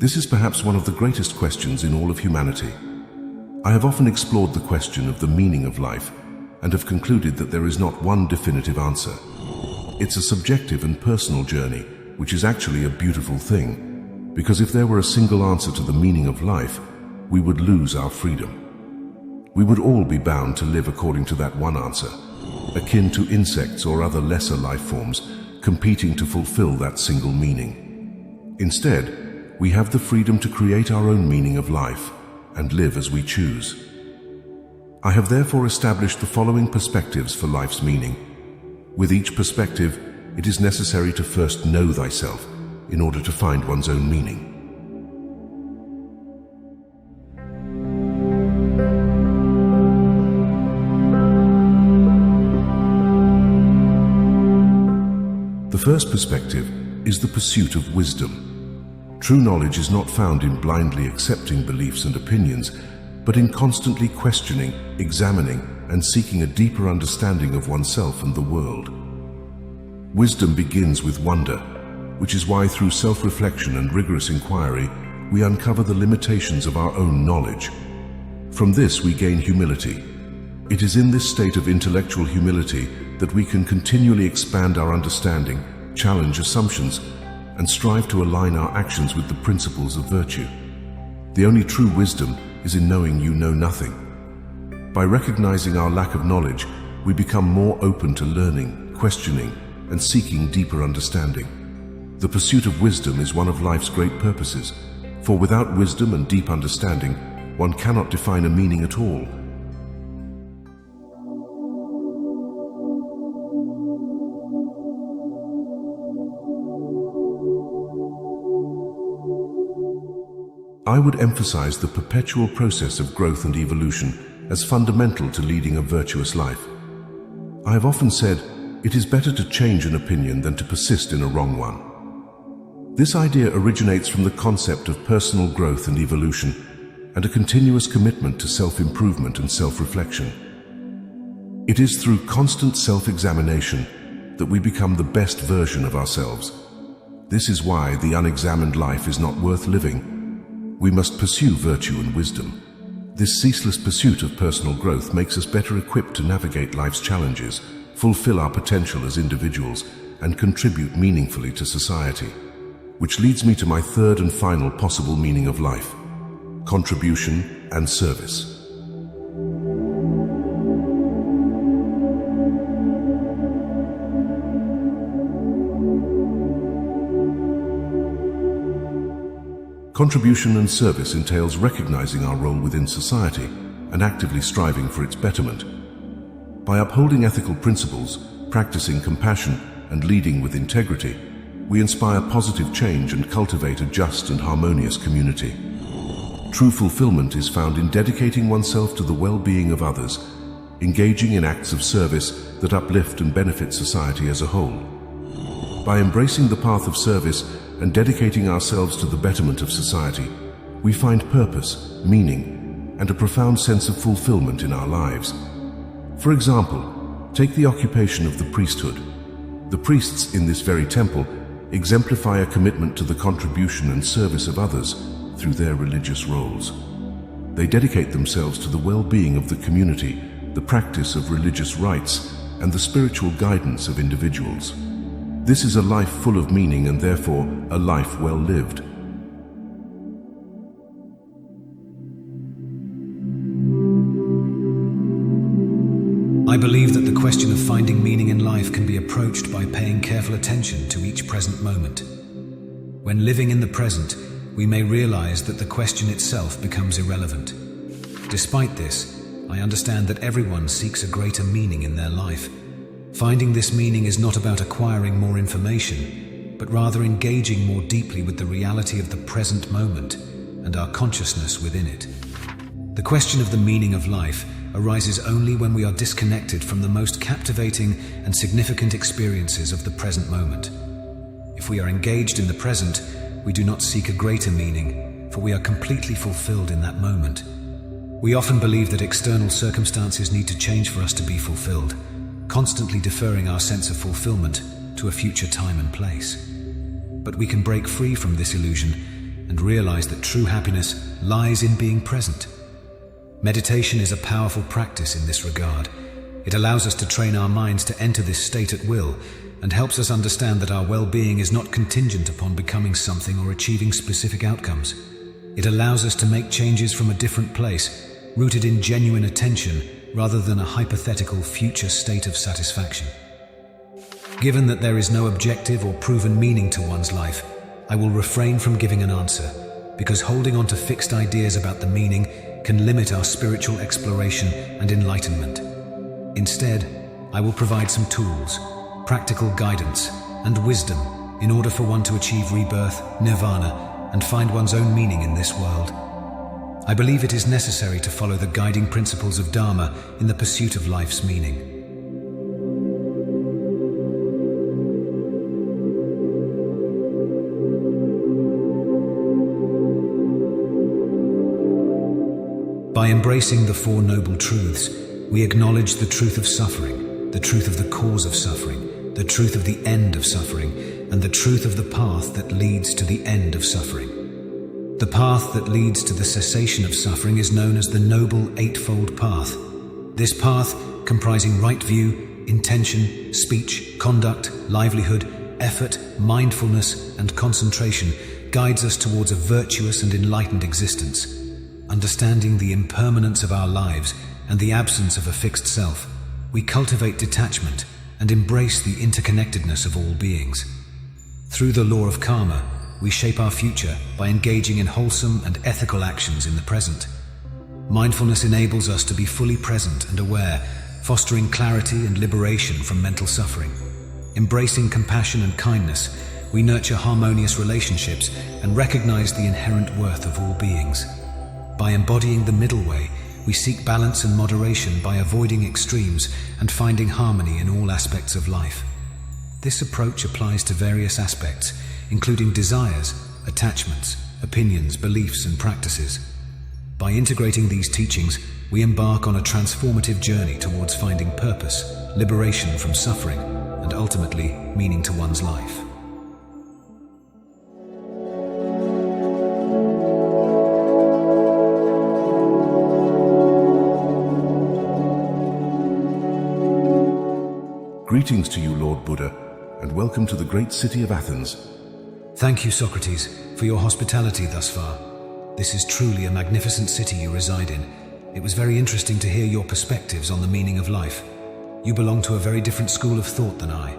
This is perhaps one of the greatest questions in all of humanity. I have often explored the question of the meaning of life and have concluded that there is not one definitive answer. It's a subjective and personal journey, which is actually a beautiful thing, because if there were a single answer to the meaning of life, we would lose our freedom. We would all be bound to live according to that one answer, akin to insects or other lesser life forms competing to fulfill that single meaning. Instead, we have the freedom to create our own meaning of life and live as we choose. I have therefore established the following perspectives for life's meaning. With each perspective, it is necessary to first know thyself in order to find one's own meaning. The first perspective is the pursuit of wisdom. True knowledge is not found in blindly accepting beliefs and opinions, but in constantly questioning, examining, and seeking a deeper understanding of oneself and the world. Wisdom begins with wonder, which is why through self-reflection and rigorous inquiry, we uncover the limitations of our own knowledge. From this we gain humility. It is in this state of intellectual humility that we can continually expand our understanding, challenge assumptions, and strive to align our actions with the principles of virtue. The only true wisdom is in knowing you know nothing. By recognizing our lack of knowledge, we become more open to learning, questioning, and seeking deeper understanding. The pursuit of wisdom is one of life's great purposes, for without wisdom and deep understanding, one cannot define a meaning at all. I would emphasize the perpetual process of growth and evolution as fundamental to leading a virtuous life. I have often said, it is better to change an opinion than to persist in a wrong one. This idea originates from the concept of personal growth and evolution, and a continuous commitment to self-improvement and self-reflection. It is through constant self-examination that we become the best version of ourselves. This is why the unexamined life is not worth living. We must pursue virtue and wisdom. This ceaseless pursuit of personal growth makes us better equipped to navigate life's challenges, fulfill our potential as individuals, and contribute meaningfully to society. Which leads me to my third and final possible meaning of life: contribution and service. Contribution and service entails recognizing our role within society and actively striving for its betterment. By upholding ethical principles, practicing compassion, and leading with integrity, we inspire positive change and cultivate a just and harmonious community. True fulfillment is found in dedicating oneself to the well-being of others, engaging in acts of service that uplift and benefit society as a whole. By embracing the path of service and dedicating ourselves to the betterment of society, we find purpose, meaning, and a profound sense of fulfillment in our lives. For example, take the occupation of the priesthood. The priests in this very temple exemplify a commitment to the contribution and service of others through their religious roles. They dedicate themselves to the well-being of the community, the practice of religious rites, and the spiritual guidance of individuals. This is a life full of meaning and therefore a life well lived. I believe that the question of finding meaning in life can be approached by paying careful attention to each present moment. When living in the present, we may realize that the question itself becomes irrelevant. Despite this, I understand that everyone seeks a greater meaning in their life. Finding this meaning is not about acquiring more information, but rather engaging more deeply with the reality of the present moment and our consciousness within it. The question of the meaning of life arises only when we are disconnected from the most captivating and significant experiences of the present moment. If we are engaged in the present, we do not seek a greater meaning, for we are completely fulfilled in that moment. We often believe that external circumstances need to change for us to be fulfilled, constantly deferring our sense of fulfillment to a future time and place. But we can break free from this illusion and realize that true happiness lies in being present. Meditation is a powerful practice in this regard. It allows us to train our minds to enter this state at will and helps us understand that our well-being is not contingent upon becoming something or achieving specific outcomes. It allows us to make changes from a different place, rooted in genuine attention rather than a hypothetical future state of satisfaction. Given that there is no objective or proven meaning to one's life, I will refrain from giving an answer, because holding on to fixed ideas about the meaning can limit our spiritual exploration and enlightenment. Instead, I will provide some tools, practical guidance, and wisdom in order for one to achieve rebirth, nirvana, and find one's own meaning in this world. I believe it is necessary to follow the guiding principles of Dharma in the pursuit of life's meaning. By embracing the Four Noble Truths, we acknowledge the truth of suffering, the truth of the cause of suffering, the truth of the end of suffering, and the truth of the path that leads to the end of suffering. The path that leads to the cessation of suffering is known as the Noble Eightfold Path. This path, comprising right view, intention, speech, conduct, livelihood, effort, mindfulness, and concentration, guides us towards a virtuous and enlightened existence. Understanding the impermanence of our lives and the absence of a fixed self, we cultivate detachment and embrace the interconnectedness of all beings. Through the law of karma, we shape our future by engaging in wholesome and ethical actions in the present. Mindfulness enables us to be fully present and aware, fostering clarity and liberation from mental suffering. Embracing compassion and kindness, we nurture harmonious relationships and recognize the inherent worth of all beings. By embodying the middle way, we seek balance and moderation by avoiding extremes and finding harmony in all aspects of life. This approach applies to various aspects, including desires, attachments, opinions, beliefs, and practices. By integrating these teachings, we embark on a transformative journey towards finding purpose, liberation from suffering, and ultimately meaning to one's life. Greetings to you, Lord Buddha, and welcome to the great city of Athens. Thank you, Socrates, for your hospitality thus far. This is truly a magnificent city you reside in. It was very interesting to hear your perspectives on the meaning of life. You belong to a very different school of thought than I.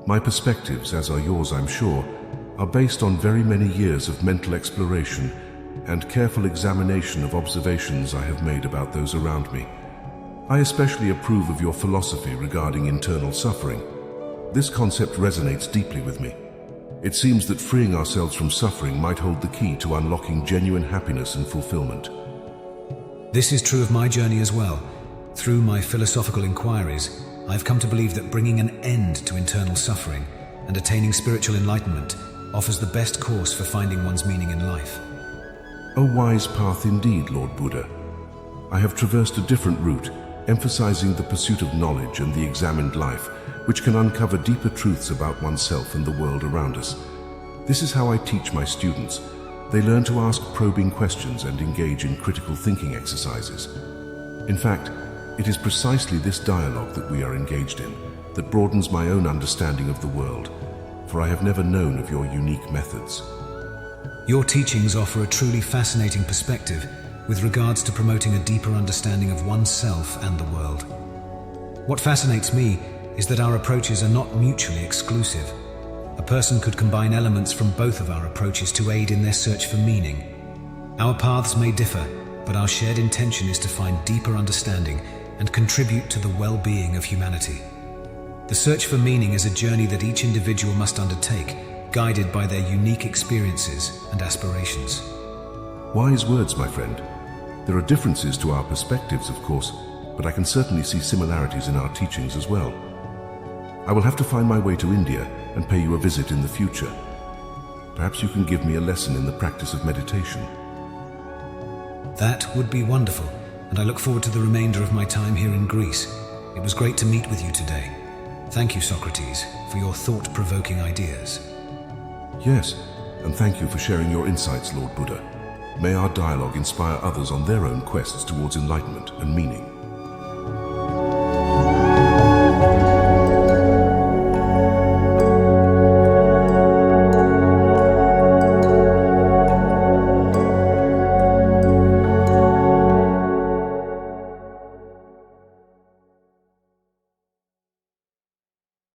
My perspectives, as are yours I'm sure, are based on very many years of mental exploration and careful examination of observations I have made about those around me. I especially approve of your philosophy regarding internal suffering. This concept resonates deeply with me. It seems that freeing ourselves from suffering might hold the key to unlocking genuine happiness and fulfillment. This is true of my journey as well. Through my philosophical inquiries, I've come to believe that bringing an end to internal suffering and attaining spiritual enlightenment offers the best course for finding one's meaning in life. A wise path indeed, Lord Buddha. I have traversed a different route, emphasizing the pursuit of knowledge and the examined life, which can uncover deeper truths about oneself and the world around us. This is how I teach my students. They learn to ask probing questions and engage in critical thinking exercises. In fact, it is precisely this dialogue that we are engaged in that broadens my own understanding of the world, for I have never known of your unique methods. Your teachings offer a truly fascinating perspective with regards to promoting a deeper understanding of oneself and the world. What fascinates me is that our approaches are not mutually exclusive. A person could combine elements from both of our approaches to aid in their search for meaning. Our paths may differ, but our shared intention is to find deeper understanding and contribute to the well-being of humanity. The search for meaning is a journey that each individual must undertake, guided by their unique experiences and aspirations. Wise words, my friend. There are differences to our perspectives, of course, but I can certainly see similarities in our teachings as well. I will have to find my way to India and pay you a visit in the future. Perhaps you can give me a lesson in the practice of meditation. That would be wonderful, and I look forward to the remainder of my time here in Greece. It was great to meet with you today. Thank you, Socrates, for your thought-provoking ideas. Yes, and thank you for sharing your insights, Lord Buddha. May our dialogue inspire others on their own quests towards enlightenment and meaning.